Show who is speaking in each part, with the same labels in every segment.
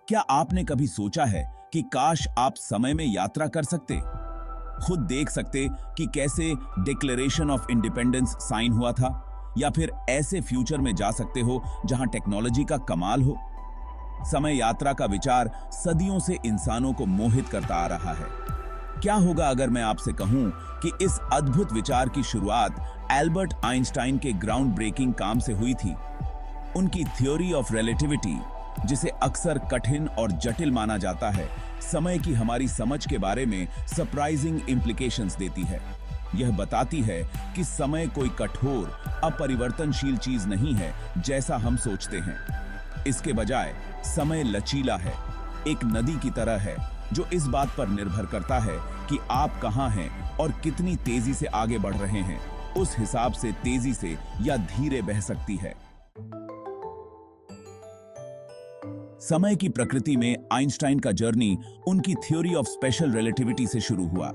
Speaker 1: क्या आपने कभी सोचा है कि काश आप समय में यात्रा कर सकते, खुद देख सकते कि कैसे डिक्लेरेशन ऑफ इंडिपेंडेंस साइन हुआ था, या फिर ऐसे फ्यूचर में जा सकते हो जहां टेक्नोलॉजी का कमाल हो। समय यात्रा का विचार सदियों से इंसानों को मोहित करता आ रहा है। क्या होगा अगर मैं आपसे कहूं कि इस अद्भुत विचार की शुरुआत एल्बर्ट आइंस्टाइन के ग्राउंड ब्रेकिंग काम से हुई थी। उनकी थ्योरी ऑफ रिलेटिविटी, जिसे अक्सर कठिन और जटिल माना जाता है, समय की हमारी समझ के बारे में सरप्राइजिंग इंप्लीकेशंस देती है। यह बताती है कि समय कोई कठोर, अपरिवर्तनशील चीज नहीं है जैसा हम सोचते हैं। इसके बजाय समय लचीला है, एक नदी की तरह है जो इस बात पर निर्भर करता है कि आप कहां हैं और कितनी तेजी से आगे बढ़ रहे हैं। उस हिसाब से तेजी से या धीरे बह सकती है। समय की प्रकृति में आइंस्टाइन का जर्नी उनकी थ्योरी ऑफ स्पेशल रिलेटिविटी से शुरू हुआ।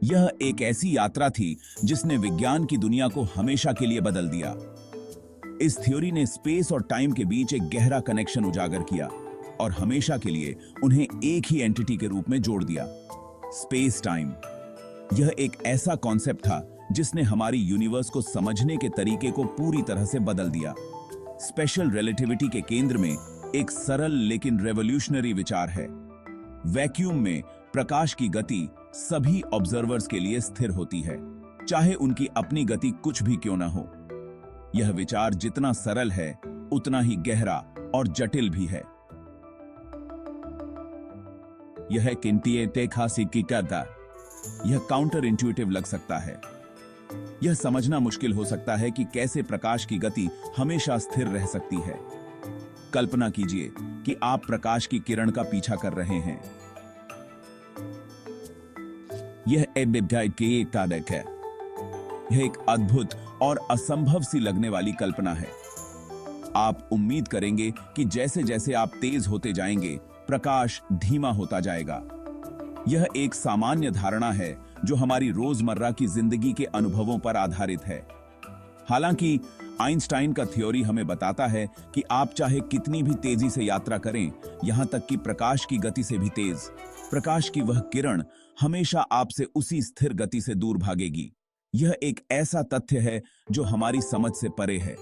Speaker 1: यह एक ऐसी यात्रा थी जिसने विज्ञान की दुनिया को हमेशा के लिए बदल दिया। इस थ्योरी ने स्पेस और टाइम के बीच एक गहरा कनेक्शन उजागर किया और हमेशा के लिए उन्हें एक ही एंटिटी के रूप में जोड़ दिया, स्पेस टाइम। यह एक ऐसा कॉन्सेप्ट था जिसने हमारी यूनिवर्स को समझने के तरीके को पूरी तरह से बदल दिया। स्पेशल रिलेटिविटी के केंद्र में एक सरल लेकिन रेवोल्यूशनरी विचार है। वैक्यूम में प्रकाश की गति सभी ऑब्जर्वर्स के लिए स्थिर होती है, चाहे उनकी अपनी गति कुछ भी क्यों ना हो। यह विचार जितना सरल है उतना ही गहरा और जटिल भी है। यह किंटिए खासी की करता, यह काउंटर इंट्यूटिव लग सकता है। यह समझना मुश्किल हो सकता है कि कैसे प्रकाश की गति हमेशा स्थिर रह सकती है। कल्पना कीजिए कि आप प्रकाश की किरण का पीछा कर रहे हैं। यह एक तारक है। यह एक अद्भुत और असंभव सी लगने वाली कल्पना है। आप उम्मीद करेंगे कि जैसे जैसे आप तेज होते जाएंगे, प्रकाश धीमा होता जाएगा। यह एक सामान्य धारणा है जो हमारी रोजमर्रा की जिंदगी के अनुभवों पर आधारित है। हालांकि आइंस्टाइन का थ्योरी हमें बताता है कि आप चाहे कितनी भी तेजी से यात्रा करें, यहां तक कि प्रकाश की गति से भी तेज, प्रकाश की वह किरण हमेशा आपसे उसी स्थिर गति से दूर भागेगी। यह एक ऐसा तथ्य है जो हमारी समझ से परे है।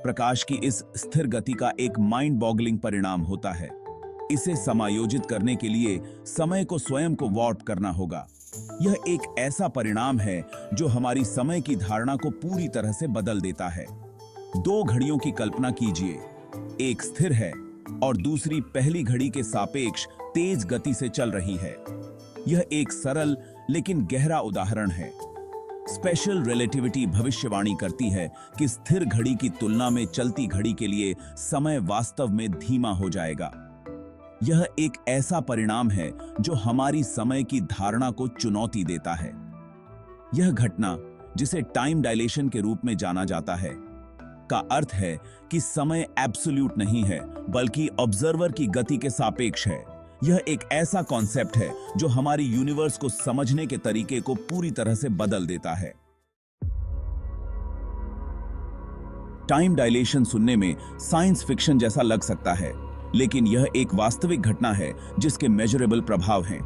Speaker 1: प्रकाश की इस स्थिर गति का एक माइंड बॉगलिंग परिणाम होता है। इसे समायोजित करने के लिए समय को स्वयं को वार्प करना होगा। यह एक ऐसा परिणाम है जो हमारी समय की धारणा को पूरी तरह से बदल देता है। दो घड़ियों की कल्पना कीजिए, एक स्थिर है और दूसरी पहली घड़ी के सापेक्ष तेज गति से चल रही है। यह एक सरल लेकिन गहरा उदाहरण है। स्पेशल रिलेटिविटी भविष्यवाणी करती है कि स्थिर घड़ी की तुलना में चलती घड़ी के लिए समय वास्तव में धीमा हो जाएगा। यह एक ऐसा परिणाम है जो हमारी समय की धारणा को चुनौती देता है। यह घटना, जिसे टाइम डायलेशन के रूप में जाना जाता है, का अर्थ है कि समय एब्सोल्यूट नहीं है, बल्कि ऑब्जर्वर की गति के सापेक्ष है। यह एक ऐसा कॉन्सेप्ट है जो हमारी यूनिवर्स को समझने के तरीके को पूरी तरह से बदल देता है। टाइम डायलेशन सुनने में साइंस फिक्शन जैसा लग सकता है, लेकिन यह एक वास्तविक घटना है जिसके मेजरेबल प्रभाव हैं।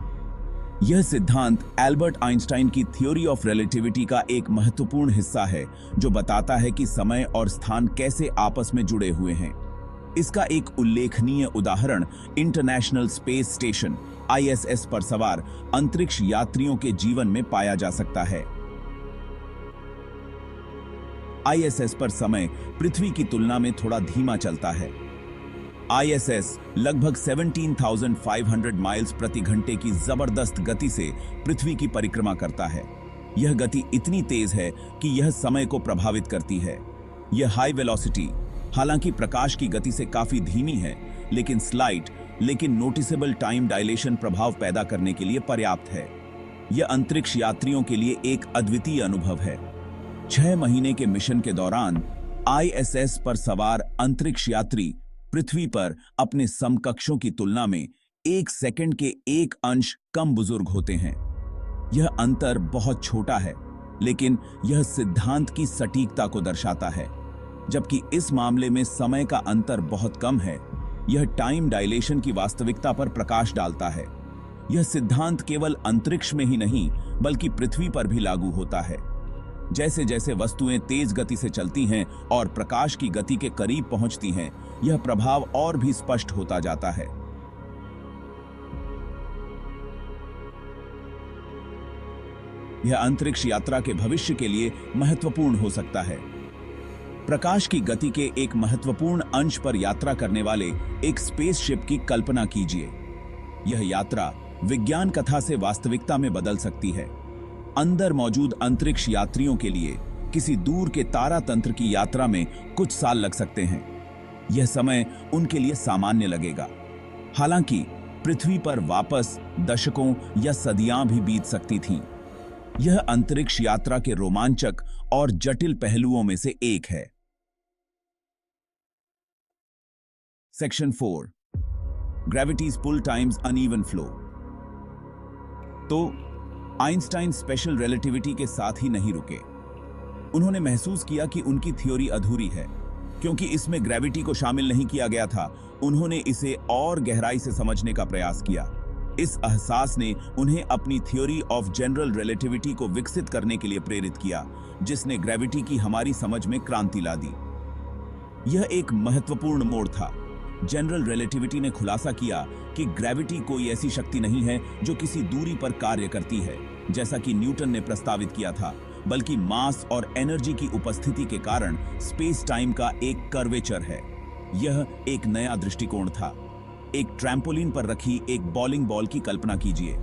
Speaker 1: यह सिद्धांत एल्बर्ट आइंस्टाइन की थ्योरी ऑफ रिलेटिविटी का एक महत्वपूर्ण हिस्सा है, जो बताता है कि समय और स्थान कैसे आपस में जुड़े हुए हैं। इसका एक उल्लेखनीय उदाहरण इंटरनेशनल स्पेस स्टेशन (ISS) पर सवार अंतरिक्ष यात्रियों के जीवन में पाया जा सकता है। ISS पर समय पृथ्वी की तुलना में थोड़ा धीमा चलता है। ISS लगभग 17,500 माइल्स प्रति घंटे की जबरदस्त गति से पृथ्वी की परिक्रमा करता है। यह गति इतनी तेज है कि यह समय को प्रभावित करती है। यह हाई वेलोसिटी, हालांकि प्रकाश की गति से काफी धीमी है, लेकिन स्लाइट लेकिन नोटिसेबल टाइम डायलेशन प्रभाव पैदा करने के लिए पर्याप्त है। यह अंतरिक्ष यात्रियों के लिए एक अद्वितीय अनुभव है। 6 महीने के मिशन के दौरान ISS पर सवार अंतरिक्ष यात्री पृथ्वी पर अपने समकक्षों की तुलना में 1 सेकंड के 1 अंश कम बुजुर्ग होते हैं। यह अंतर बहुत छोटा है, लेकिन यह सिद्धांत की सटीकता को दर्शाता है। जबकि इस मामले में समय का अंतर बहुत कम है, यह टाइम डायलेशन की वास्तविकता पर प्रकाश डालता है। यह सिद्धांत केवल अंतरिक्ष में ही नहीं बल्कि पृथ्वी पर भी लागू होता है। जैसे जैसे वस्तुएं तेज गति से चलती हैं और प्रकाश की गति के करीब पहुंचती हैं, यह प्रभाव और भी स्पष्ट होता जाता है। यह अंतरिक्ष यात्रा के भविष्य के लिए महत्वपूर्ण हो सकता है। प्रकाश की गति के एक महत्वपूर्ण अंश पर यात्रा करने वाले एक स्पेसशिप की कल्पना कीजिए। यह यात्रा विज्ञान कथा से वास्तविकता में बदल सकती है। अंदर मौजूद अंतरिक्ष यात्रियों के लिए किसी दूर के तारा तंत्र की यात्रा में कुछ साल लग सकते हैं। यह समय उनके लिए सामान्य लगेगा, हालांकि पृथ्वी पर वापस दशकों या सदियां भी बीत सकती थीं। यह अंतरिक्ष यात्रा के रोमांचक और जटिल पहलुओं में से एक है। सेक्शन 4, ग्रेविटीज पुल टाइम्स अनइवन फ्लो। तो आइंस्टाइन स्पेशल रिलेटिविटी के साथ ही नहीं रुके। उन्होंने महसूस किया कि उनकी थ्योरी अधूरी है, क्योंकि इसमें ग्रेविटी को शामिल नहीं किया गया था। उन्होंने इसे और गहराई से समझने का प्रयास किया। इस एहसास ने उन्हें अपनी थ्योरी ऑफ जनरल रिलेटिविटी को विकसित करने के लिए प्रेरित किया, जिसने ग्रेविटी की हमारी समझ में क्रांति ला दी। यह एक महत्वपूर्ण मोड़ था। जनरल रिलेटिविटी ने खुलासा किया कि ग्रेविटी कोई ऐसी शक्ति नहीं है जो किसी दूरी पर कार्य करती है, जैसा कि न्यूटन ने प्रस्तावित किया था, बल्कि मास और एनर्जी की उपस्थिति के कारण स्पेस टाइम का एक कर्वेचर है। यह एक नया दृष्टिकोण था। एक ट्रैम्पोलिन पर रखी एक बॉलिंग बॉल की कल्पना कीजिए।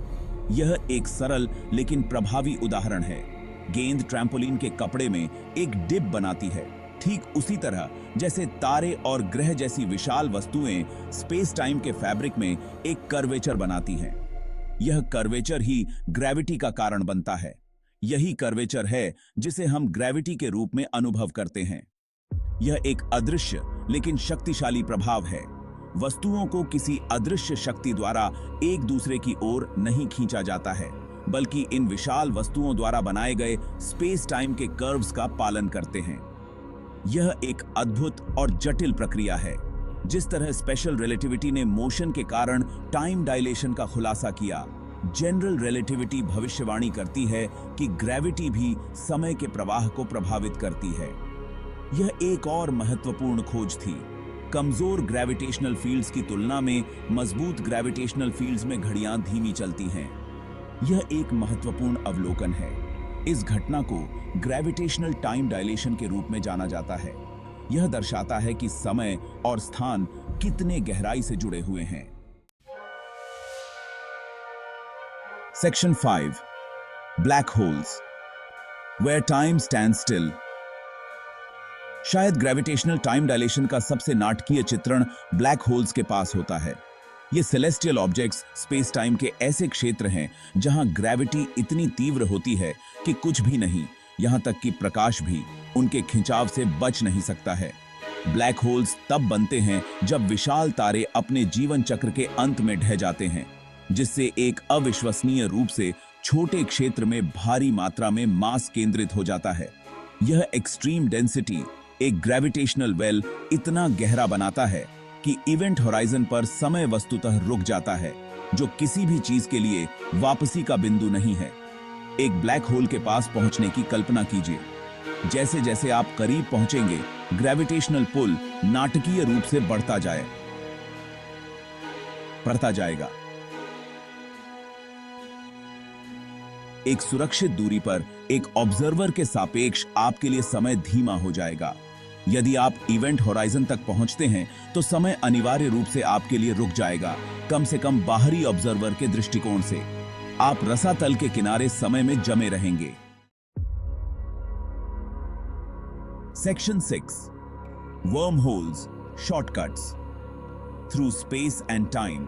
Speaker 1: यह एक सरल लेकिन प्रभावी उदाहरण है। गेंद ट्रैम्पोलिन के कपड़े में एक डिप बनाती है, ठीक उसी तरह जैसे तारे और ग्रह जैसी विशाल वस्तुएं स्पेस टाइम के फैब्रिक में एक कर्वेचर बनाती हैं। यह कर्वेचर ही ग्रेविटी का कारण बनता है। यही कर्वेचर है जिसे हम ग्रेविटी के रूप में अनुभव करते हैं। यह एक अदृश्य लेकिन शक्तिशाली प्रभाव है। वस्तुओं को किसी अदृश्य शक्ति द्वारा एक दूसरे की ओर नहीं खींचा जाता है, बल्कि इन विशाल वस्तुओं द्वारा बनाए गए स्पेस टाइम के कर्व्स का पालन करते हैं। यह एक अद्भुत और जटिल प्रक्रिया है। जिस तरह स्पेशल रिलेटिविटी ने मोशन के कारण टाइम डायलेशन का खुलासा किया, जनरल रिलेटिविटी भविष्यवाणी करती है कि ग्रेविटी भी समय के प्रवाह को प्रभावित करती है। यह एक और महत्वपूर्ण खोज थी। कमजोर ग्रेविटेशनल फील्ड्स की तुलना में मजबूत ग्रेविटेशनल फील्ड्स में घड़ियां धीमी चलती हैं। यह एक महत्वपूर्ण अवलोकन है। इस घटना को ग्रेविटेशनल टाइम डायलेशन के रूप में जाना जाता है। यह दर्शाता है कि समय और स्थान कितने गहराई से जुड़े हुए हैं। Section 5, black holes, where time stand still. शायद ग्रेविटेशनल टाइम डायलेशन का सबसे नाटकीय चित्रण ब्लैक होल्स के पास होता है। ये सेलेस्टियल ऑब्जेक्ट्स स्पेस टाइम के ऐसे क्षेत्र हैं जहां ग्रेविटी इतनी तीव्र होती है कि कुछ भी नहीं, यहां तक कि प्रकाश भी उनके खिंचाव से बच नहीं सकता है। ब्लैक होल्स तब बनते हैं जब विशाल तारे अपने जीवन चक्र के अंत में ढह जाते हैं, जिससे एक अविश्वसनीय रूप से छोटे क्षेत्र में भारी मात्रा में मास केंद्रित हो जाता है। यह एक्सट्रीम डेंसिटी एक ग्रेविटेशनल वेल इतना गहरा बनाता है कि इवेंट होराइजन पर समय वस्तुतः रुक जाता है, जो किसी भी चीज के लिए वापसी का बिंदु नहीं है। एक ब्लैक होल के पास पहुंचने की कल्पना कीजिए। जैसे जैसे आप करीब पहुंचेंगे, ग्रेविटेशनल पुल नाटकीय रूप से बढ़ता जाएगा। एक सुरक्षित दूरी पर एक ऑब्जर्वर के सापेक्ष आपके लिए समय धीमा हो जाएगा। यदि आप इवेंट होराइजन तक पहुंचते हैं तो समय अनिवार्य रूप से आपके लिए रुक जाएगा, कम से कम बाहरी ऑब्जर्वर के दृष्टिकोण से। आप रसातल के किनारे समय में जमे रहेंगे। Section 6, worm holes, shortcuts through space and time.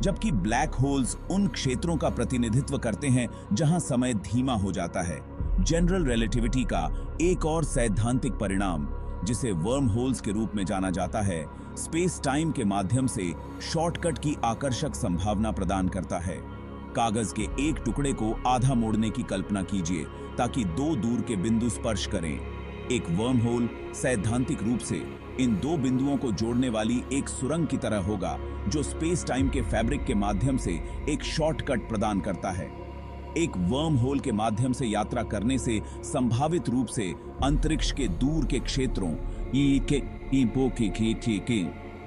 Speaker 1: जबकि ब्लैक होल्स उन क्षेत्रों का प्रतिनिधित्व करते हैं जहां समय धीमा हो जाता है, जनरल रिलेटिविटी का एक और सैद्धांतिक परिणाम, जिसे वर्म होल्स के रूप में जाना जाता है, स्पेस टाइम के माध्यम से शॉर्टकट की आकर्षक संभावना प्रदान करता है। कागज के एक टुकड़े को आधा मोड़ने की कल्पना कीजिए ताकि दो दूर के बिंदु स्पर्श करें। एक वर्म होल सैद्धांतिक रूप से इन दो बिंदुओं को जोड़ने वाली एक सुरंग की तरह होगा जो स्पेस टाइम के फैब्रिक के माध्यम से एक शॉर्टकट प्रदान करता है। एक वर्म होल के माध्यम से यात्रा करने से संभावित रूप से अंतरिक्ष के दूर के क्षेत्रों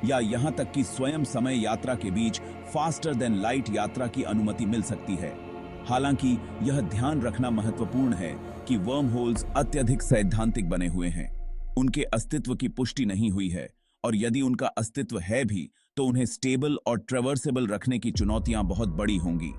Speaker 1: या यहां तक कि स्वयं समय यात्रा के बीच फास्टर देन लाइट यात्रा की अनुमति मिल सकती है। हालांकि यह ध्यान रखना महत्वपूर्ण है कि वर्म होल्स अत्यधिक सैद्धांतिक बने हुए हैं, उनके अस्तित्व की पुष्टि नहीं हुई है, और यदि उनका अस्तित्व है भी तो उन्हें स्टेबल और ट्रेवर्सेबल रखने की चुनौतियां बहुत बड़ी होंगी।